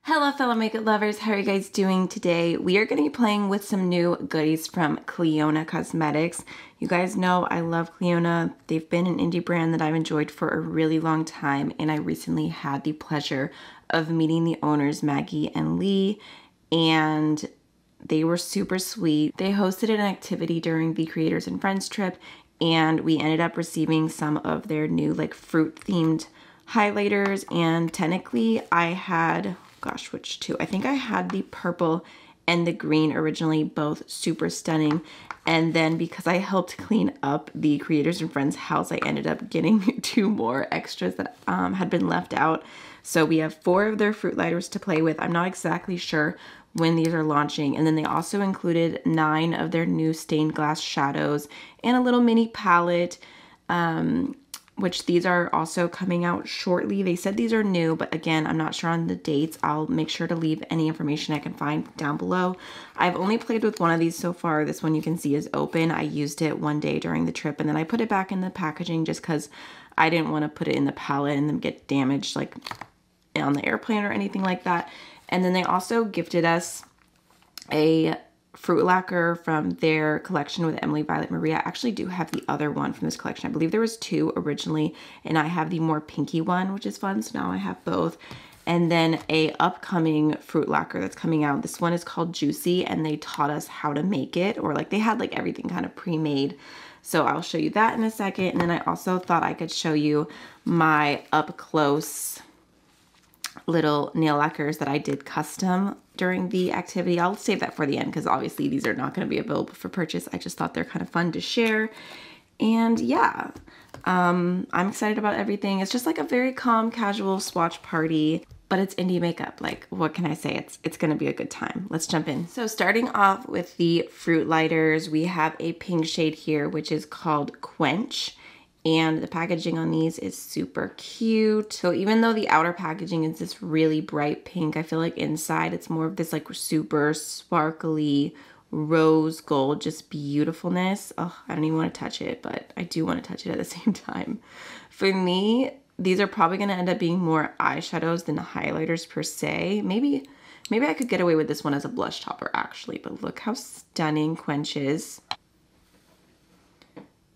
Hello fellow makeup lovers, how are you guys doing today? We are going to be playing with some new goodies from Clionadh Cosmetics. You guys know I love Clionadh. They've been an indie brand that I've enjoyed for a really long time, and I recently had the pleasure of meeting the owners, Maggie and Lee, and they were super sweet. They hosted an activity during the Creators and Friends trip, and we ended up receiving some of their new like fruit themed highlighters, and technically I had, gosh, which two? I think I had the purple and the green originally, both super stunning. And then because I helped clean up the Creators and Friends house, I ended up getting two more extras that had been left out. So we have 4 of their Fruitlighters to play with. I'm not exactly sure when these are launching. And then they also included 9 of their new stained glass shadows and a little mini palette, which these are also coming out shortly. They said these are new, but again, I'm not sure on the dates. I'll make sure to leave any information I can find down below. I've only played with one of these so far. This one you can see is open. I used it one day during the trip, and then I put it back in the packaging just because I didn't want to put it in the palette and then get damaged like on the airplane or anything like that. And then they also gifted us a fruit lacquer from their collection with Emily Violet Maria. I actually do have the other one from this collection. I believe there was 2 originally, and I have the more pinky one, which is fun. So now I have both. And then a upcoming fruit lacquer that's coming out. This one is called Juicy, and they taught us how to make it, or like they had like everything kind of pre-made. So I'll show you that in a second. And then I also thought I could show you my up close little nail lacquers that I did custom during the activity. I'll save that for the end because obviously these are not going to be available for purchase. I just thought they're kind of fun to share. And yeah, I'm excited about everything. It's just like a very calm, casual swatch party, but it's indie makeup. Like, what can I say? It's going to be a good time. Let's jump in. So starting off with the Fruitlighters, we have a pink shade here, which is called Quench. And the packaging on these is super cute. So even though the outer packaging is this really bright pink, I feel like inside it's more of this like super sparkly rose gold, just beautifulness. Oh, I don't even want to touch it, but I do want to touch it at the same time. For me, these are probably going to end up being more eyeshadows than highlighters per se. Maybe I could get away with this one as a blush topper actually, but look how stunning Quench is.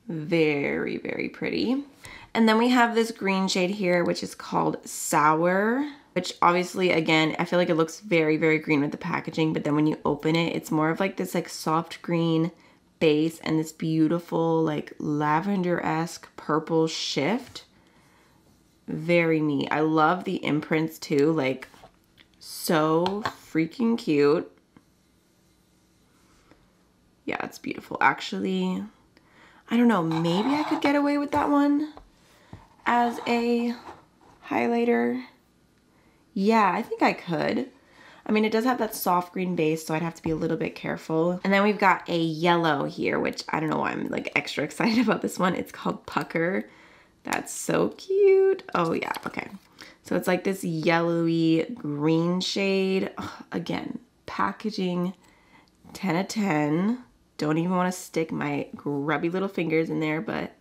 Very, very pretty. And then we have this green shade here, which is called Sour, which obviously, again, I feel like it looks very, very green with the packaging, but then when you open it, it's more of like this like soft green base and this beautiful like lavender-esque purple shift. Very neat. I love the imprints too, like so freaking cute. Yeah, it's beautiful. Actually, I don't know, maybe I could get away with that one as a highlighter. Yeah, I think I could. I mean, it does have that soft green base, so I'd have to be a little bit careful. And then we've got a yellow here, which I don't know why I'm like extra excited about this one. It's called Pucker. That's so cute. Oh yeah, okay. So it's like this yellowy green shade. Oh, again, packaging 10 out of 10. Don't even want to stick my grubby little fingers in there, but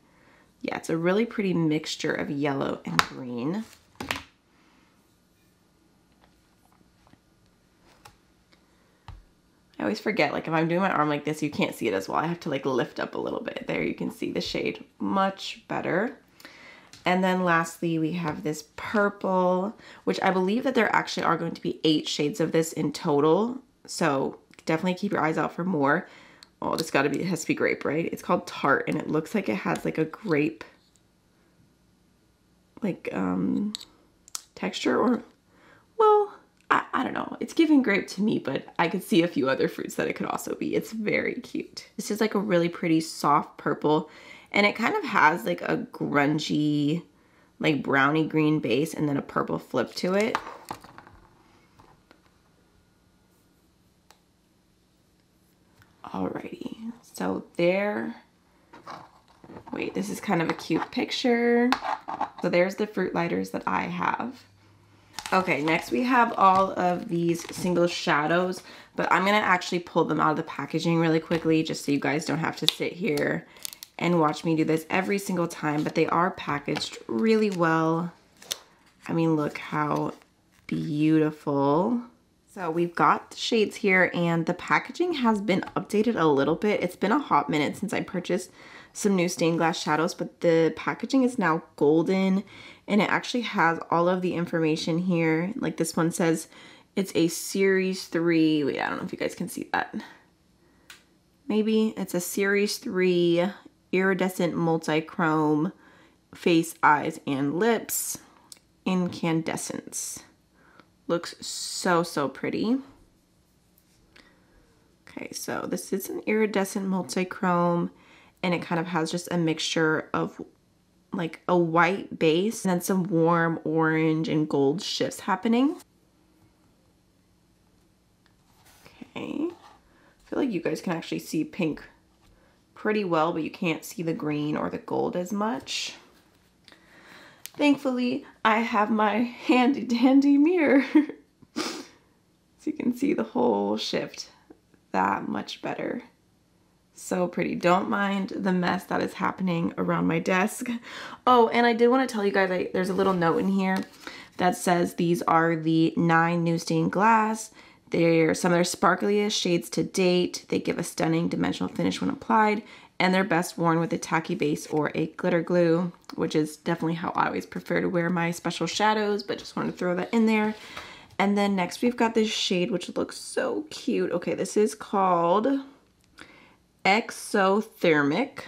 yeah, it's a really pretty mixture of yellow and green. I always forget, like if I'm doing my arm like this, you can't see it as well. I have to like lift up a little bit. There you can see the shade much better. And then lastly, we have this purple, which I believe that there actually are going to be 8 shades of this in total. So definitely keep your eyes out for more. Oh, this it has to be grape, right? It's called Tart, and it looks like it has like a grape, like, texture, or, well, I don't know. It's giving grape to me, but I could see a few other fruits that it could also be. It's very cute. This is like a really pretty soft purple, and it kind of has like a grungy, like brownie green base, and then a purple flip to it. Alrighty, so there, wait, this is kind of a cute picture. So there's the Fruitlighters that I have. Okay, next we have all of these single shadows, but I'm gonna actually pull them out of the packaging really quickly just so you guys don't have to sit here and watch me do this every single time, but they are packaged really well. I mean, look how beautiful. So we've got the shades here, and the packaging has been updated a little bit. It's been a hot minute since I purchased some new stained glass shadows, but the packaging is now golden, and it actually has all of the information here. Like this one says it's a series 3. Wait, I don't know if you guys can see that. Maybe it's a series 3 iridescent multi-chrome face, eyes, and lips. Incandescence. Looks so, so pretty. Okay, so this is an iridescent multi-chrome, and it kind of has just a mixture of like a white base and then some warm orange and gold shifts happening. Okay, I feel like you guys can actually see pink pretty well, but you can't see the green or the gold as much. Thankfully, I have my handy dandy mirror. So you can see the whole shift that much better. So pretty. Don't mind the mess that is happening around my desk. Oh, and I did want to tell you guys, there's a little note in here that says these are the 9 new stained glass. They're some of their sparkliest shades to date. They give a stunning dimensional finish when applied, and they're best worn with a tacky base or a glitter glue, which is definitely how I always prefer to wear my special shadows, but just wanted to throw that in there. And then next we've got this shade, which looks so cute. Okay, this is called Exothermic,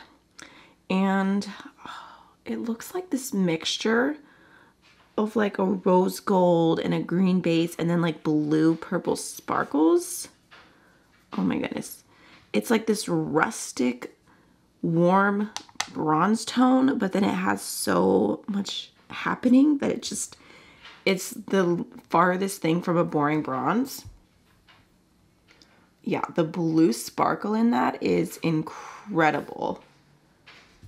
and it looks like this mixture of like a rose gold and a green base and then like blue purple sparkles. Oh my goodness. It's like this rustic warm bronze tone, but then it has so much happening that it's the farthest thing from a boring bronze. Yeah, the blue sparkle in that is incredible.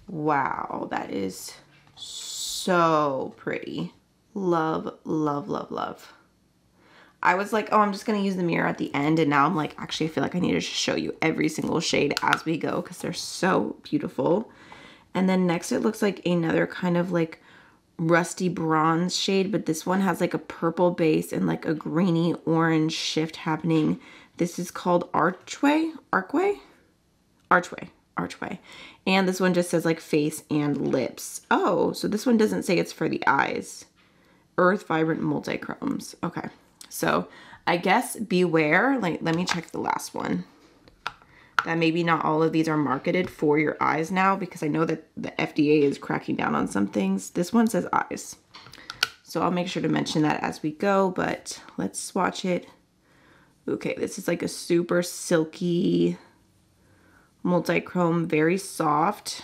Wow, that is so pretty. Love, love, love, love. I was like, oh, I'm just going to use the mirror at the end. And now I'm like, actually, I feel like I need to show you every single shade as we go because they're so beautiful. And then next, it looks like another kind of like rusty bronze shade, but this one has like a purple base and like a greeny orange shift happening. This is called Archway. And this one just says like face and lips. Oh, so this one doesn't say it's for the eyes. Earth Vibrant Multi-Chromes. Okay. So I guess beware, like let me check the last one. That maybe not all of these are marketed for your eyes now because I know that the FDA is cracking down on some things. This one says eyes. So I'll make sure to mention that as we go, but let's swatch it. Okay, this is like a super silky multi-chrome, very soft.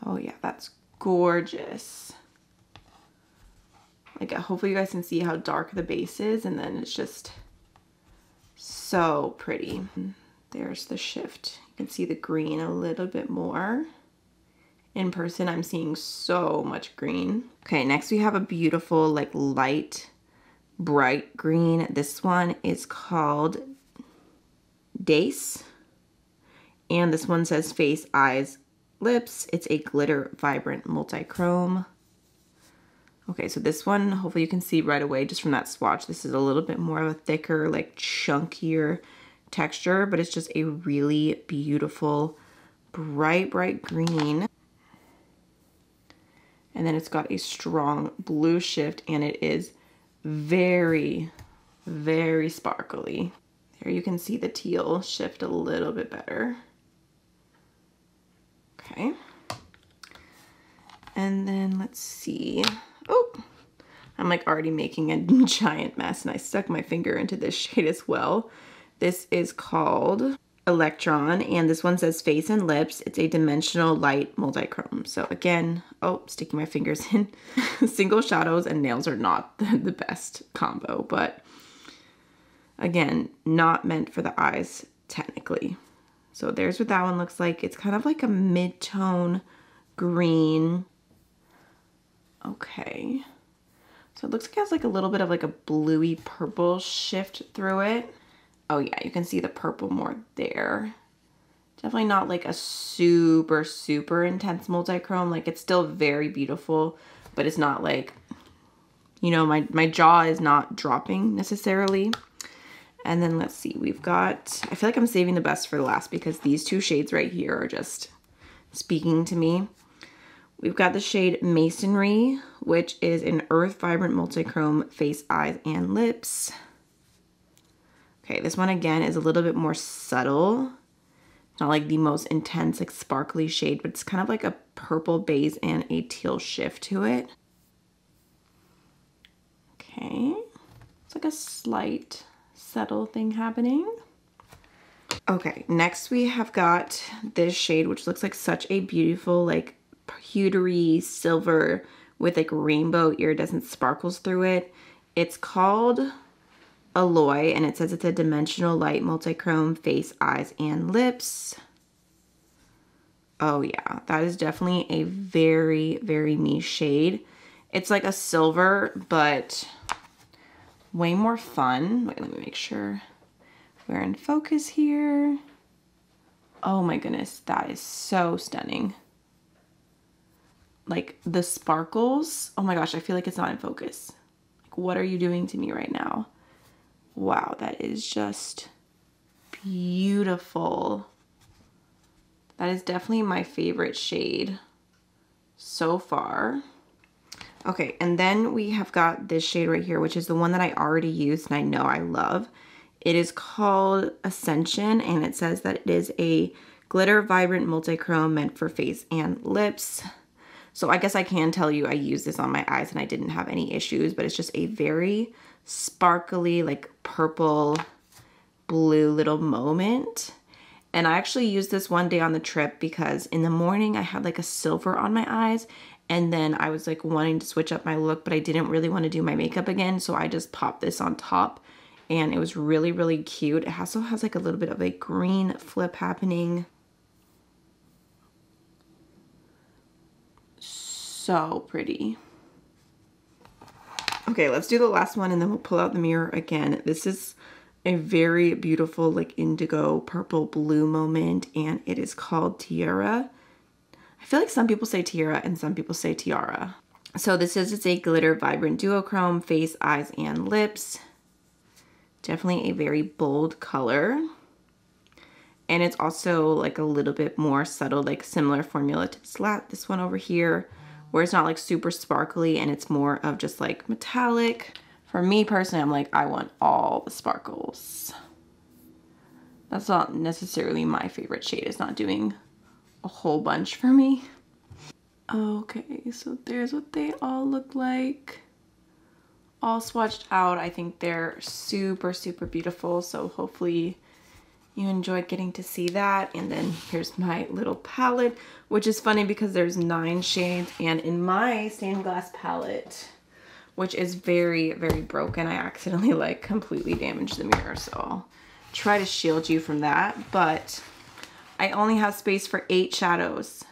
Oh yeah, that's gorgeous. Like, hopefully you guys can see how dark the base is, and then it's just so pretty. There's the shift. You can see the green a little bit more. In person, I'm seeing so much green. Okay, next we have a beautiful, like, light, bright green. This one is called Dais. And this one says face, eyes, lips. It's a glitter vibrant multi-chrome. Okay, so this one, hopefully you can see right away just from that swatch, this is a little bit more of a thicker, like chunkier texture, but it's just a really beautiful, bright, bright green. And then it's got a strong blue shift, and it is very, very sparkly. There you can see the teal shift a little bit better. Okay. And then let's see. Oh, I'm like already making a giant mess, and I stuck my finger into this shade as well. This is called Electron, and this one says face and lips. It's a dimensional light multi-chrome. So again, oh, sticking my fingers in. Single shadows and nails are not the best combo, but again, not meant for the eyes technically. So there's what that one looks like. It's kind of like a mid-tone green. Okay. So it looks like it has like a little bit of like a bluey purple shift through it. Oh yeah, you can see the purple more there. Definitely not like a super, super intense multi-chrome. Like it's still very beautiful, but it's not like you know, my jaw is not dropping necessarily. And then let's see, we've got, I feel like I'm saving the best for the last because these two shades right here are just speaking to me. We've got the shade Masonry, which is an Earth Vibrant Multichrome Face, Eyes, and Lips. Okay, this one again is a little bit more subtle. It's not like the most intense, like sparkly shade, but it's kind of like a purple base and a teal shift to it. Okay, it's like a slight subtle thing happening. Okay, next we have got this shade, which looks like such a beautiful, like pewtery silver with like rainbow iridescent sparkles through it. It's called Alloy, and it says it's a dimensional light multichrome face, eyes, and lips. Oh yeah, that is definitely a very, very me shade. It's like a silver, but way more fun. Wait, let me make sure we're in focus here. Oh my goodness, that is so stunning. Like the sparkles, oh my gosh, I feel like it's not in focus. Like, what are you doing to me right now? Wow, that is just beautiful. That is definitely my favorite shade so far. Okay, and then we have got this shade right here, which is the one that I already used and I know I love. It is called Ascension, and it says that it is a glitter vibrant multichrome meant for face and lips. So I guess I can tell you I used this on my eyes and I didn't have any issues, but it's just a very sparkly, like purple, blue little moment. And I actually used this one day on the trip because in the morning I had like a silver on my eyes, and then I was like wanting to switch up my look, but I didn't really want to do my makeup again. So I just popped this on top and it was really, really cute. It also has like a little bit of a green flip happening. So pretty. Okay, let's do the last one and then we'll pull out the mirror again. This is a very beautiful like indigo purple blue moment, and it is called Tiara. I feel like some people say Tiara and some people say Tiara. So this is, it's a glitter vibrant duochrome face, eyes, and lips. Definitely a very bold color. And it's also like a little bit more subtle, like similar formula to this one over here, where it's not like super sparkly and it's more of just like metallic. For me personally, I'm like, I want all the sparkles. That's not necessarily my favorite shade. It's not doing a whole bunch for me. Okay, so there's what they all look like. All swatched out. I think they're super, super beautiful. So hopefully you enjoyed getting to see that. And then here's my little palette, which is funny because there's 9 shades. And in my stained glass palette, which is very, very broken, I accidentally like completely damaged the mirror. So I'll try to shield you from that. But I only have space for 8 shadows.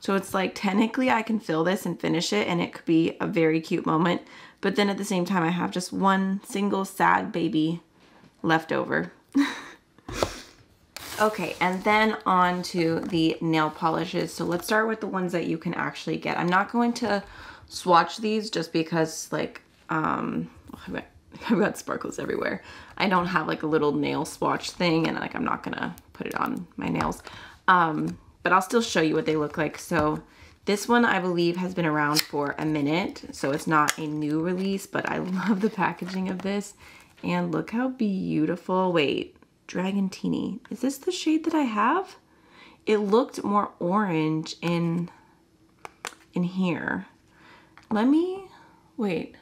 So it's like technically I can fill this and finish it and it could be a very cute moment. But then at the same time, I have just one single sad baby left over. Okay, and then on to the nail polishes. So let's start with the ones that you can actually get. I'm not going to swatch these just because like, I've got sparkles everywhere. I don't have like a little nail swatch thing, and like I'm not gonna put it on my nails. But I'll still show you what they look like. So this one I believe has been around for a minute, so it's not a new release, but I love the packaging of this. And look how beautiful. Wait, Dragontini. Is this the shade that I have? It looked more orange in here. Let me, wait.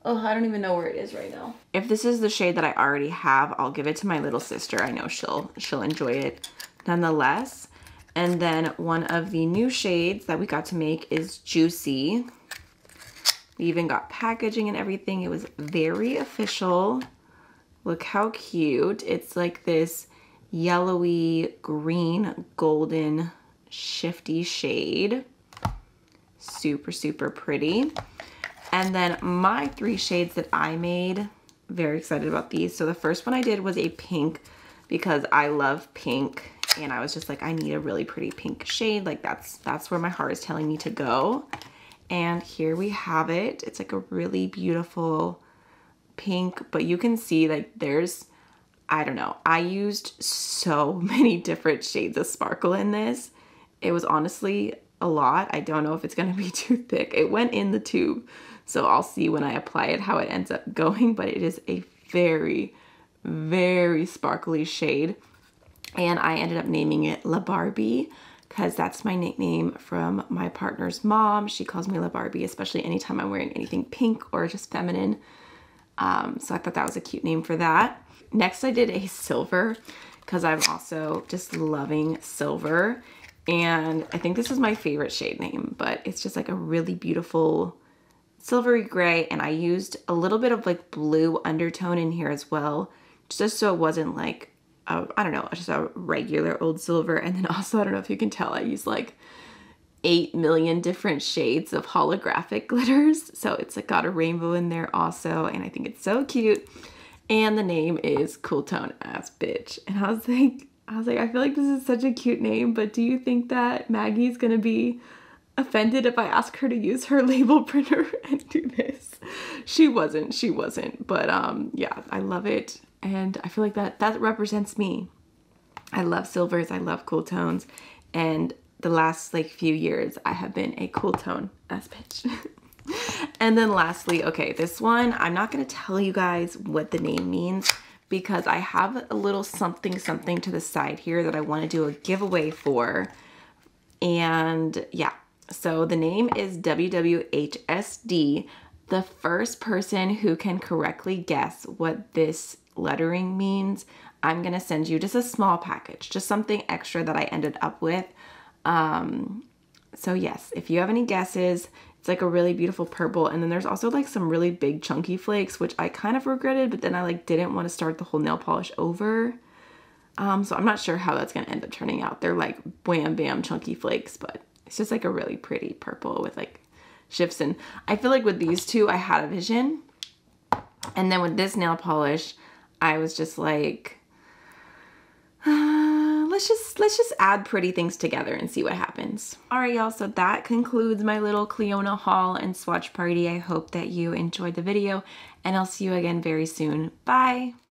Oh, I don't even know where it is right now. If this is the shade that I already have, I'll give it to my little sister. I know she'll enjoy it nonetheless. And then one of the new shades that we got to make is Juicy. We even got packaging and everything. It was very official. Look how cute. It's like this yellowy green golden shifty shade. Super, super pretty. And then my 3 shades that I made, very excited about these. So the first one I did was a pink because I love pink. And I was just like, I need a really pretty pink shade. Like that's where my heart is telling me to go. And here we have it. It's like a really beautiful pink, but you can see like there's, I don't know, I used so many different shades of sparkle in this. It was honestly a lot. I don't know if it's gonna be too thick. It went in the tube, so I'll see when I apply it how it ends up going, but it is a very, very sparkly shade. And I ended up naming it La Barbie because that's my nickname from my partner's mom. She calls me La Barbie, especially anytime I'm wearing anything pink or just feminine. So I thought that was a cute name for that. Next, I did a silver because I'm also just loving silver. And I think this is my favorite shade name, but it's just like a really beautiful silvery gray. And I used a little bit of like blue undertone in here as well, just so it wasn't like, I don't know, just a regular old silver. And then also, I don't know if you can tell, I used like 8 million different shades of holographic glitters. So it's like got a rainbow in there also. And I think it's so cute. And the name is Cool Tone Ass Bitch. And I was like, I feel like this is such a cute name, but do you think that Maggie's gonna be offended if I ask her to use her label printer and do this? She wasn't, but yeah, I love it. And I feel like that represents me. I love silvers, I love cool tones. And the last like few years, I have been a cool tone ass bitch. And then lastly, okay, this one, I'm not gonna tell you guys what the name means because I have a little something to the side here that I wanna do a giveaway for. And yeah, so the name is WWHSD. The first person who can correctly guess what this lettering means, I'm gonna send you just a small package, just something extra that I ended up with. So yes, if you have any guesses, it's like a really beautiful purple. And then there's also like some really big chunky flakes, which I kind of regretted, but then I like didn't want to start the whole nail polish over. So I'm not sure how that's gonna end up turning out. They're like wham bam chunky flakes, but it's just like a really pretty purple with like shifts. And I feel like with these two, I had a vision. And then with this nail polish, I was just like, let's just add pretty things together and see what happens. All right, y'all, so that concludes my little Clionadh haul and swatch party. I hope that you enjoyed the video, and I'll see you again very soon. Bye.